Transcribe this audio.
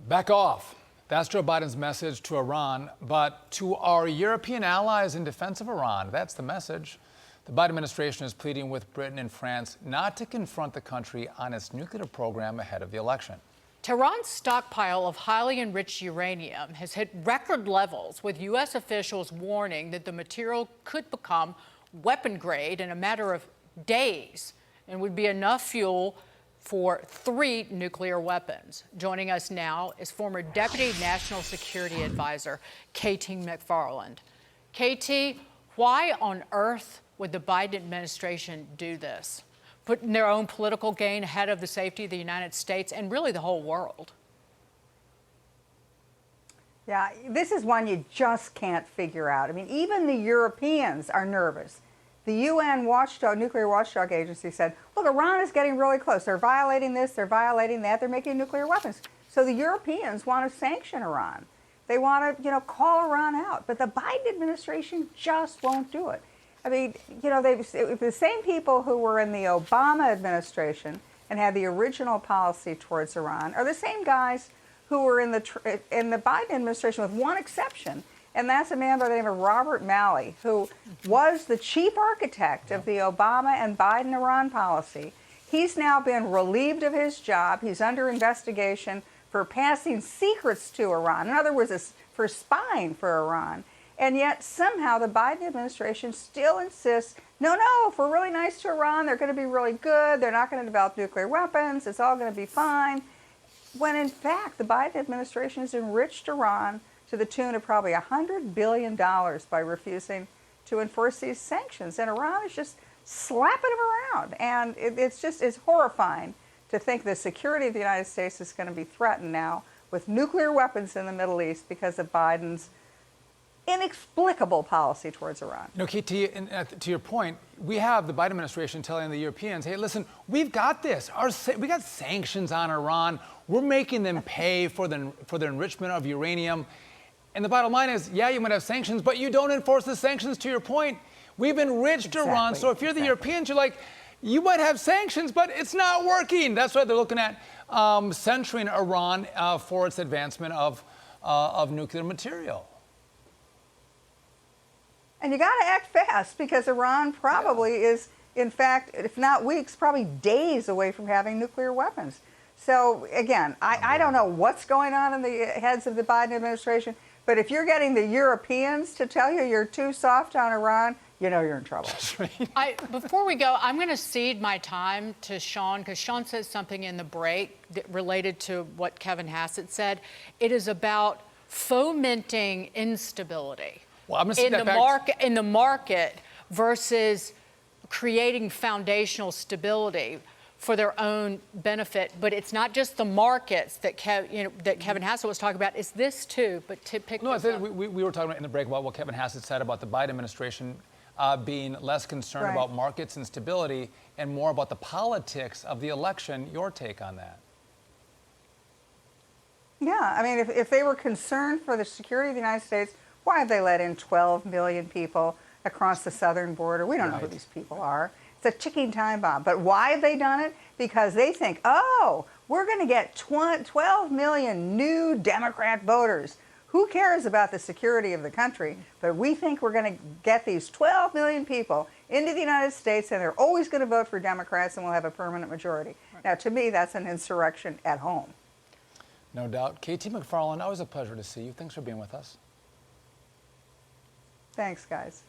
Back off. That's Joe Biden's message to Iran, but to our European allies in defense of Iran, that's the message. The Biden administration is pleading with Britain and France not to confront the country on its nuclear program ahead of the election. Tehran's stockpile of highly enriched uranium has hit record levels, with U.S. officials warning that the material could become weapon grade in a matter of days and would be enough fuel for 3 nuclear weapons. Joining us now is former Deputy National Security Advisor KT McFarland. KT, why on earth would the Biden administration do this, putting their own political gain ahead of the safety of the United States and really the whole world? Yeah, this is one you just can't figure out. I mean, even the Europeans are nervous. The UN watchdog, nuclear watchdog agency said, look, Iran is getting really close. They're violating this, they're violating that, they're making nuclear weapons. So the Europeans want to sanction Iran. They want to, call Iran out. But the Biden administration just won't do it. I mean, the same people who were in the Obama administration and had the original policy towards Iran are the same guys who were in the Biden administration, with one exception. And that's a man by the name of Robert Malley, who was the chief architect of the Obama and Biden Iran policy. He's now been relieved of his job. He's under investigation for passing secrets to Iran. In other words, for spying for Iran. And yet somehow the Biden administration still insists, no, if we're really nice to Iran, they're going to be really good. They're not going to develop nuclear weapons. It's all going to be fine. When in fact, the Biden administration has enriched Iran to the tune of probably $100 billion by refusing to enforce these sanctions. And Iran is just slapping them around. And it's horrifying to think the security of the United States is going to be threatened now with nuclear weapons in the Middle East because of Biden's inexplicable policy towards Iran. KT, to your point, we have the Biden administration telling the Europeans, hey, listen, we've got this. We got sanctions on Iran. We're making them pay for the enrichment of uranium. And the bottom line is, yeah, you might have sanctions, but you don't enforce the sanctions, to your point. We've enriched Iran. So if you're the Europeans, you're like, you might have sanctions, but it's not working. That's why they're looking at censuring Iran for its advancement of nuclear material. And you got to act fast, because Iran probably is, in fact, if not weeks, probably days away from having nuclear weapons. So again, I don't know what's going on in the heads of the Biden administration, but if you're getting the Europeans to tell you you're too soft on Iran, you know you're in trouble. Before we go, I'm going to cede my time to Sean, because Sean said something in the break related to what Kevin Hassett said. It is about fomenting instability. Well, I'm gonna in the market versus creating foundational stability for their own benefit. But it's not just the markets that Kevin Hassett was talking about. It's this too. But to pick I said we were talking about in the break about what Kevin Hassett said about the Biden administration being less concerned about markets and stability and more about the politics of the election. Your take on that? Yeah, I mean, if they were concerned for the security of the United States, why have they let in 12 million people across the southern border? We don't know who these people are. It's a ticking time bomb. But why have they done it? Because they think, oh, we're going to get 12 million new Democrat voters. Who cares about the security of the country? But we think we're going to get these 12 million people into the United States, and they're always going to vote for Democrats, and we'll have a permanent majority. Now, to me, that's an insurrection at home. No doubt. KT McFarland, always a pleasure to see you. Thanks for being with us. Thanks, guys.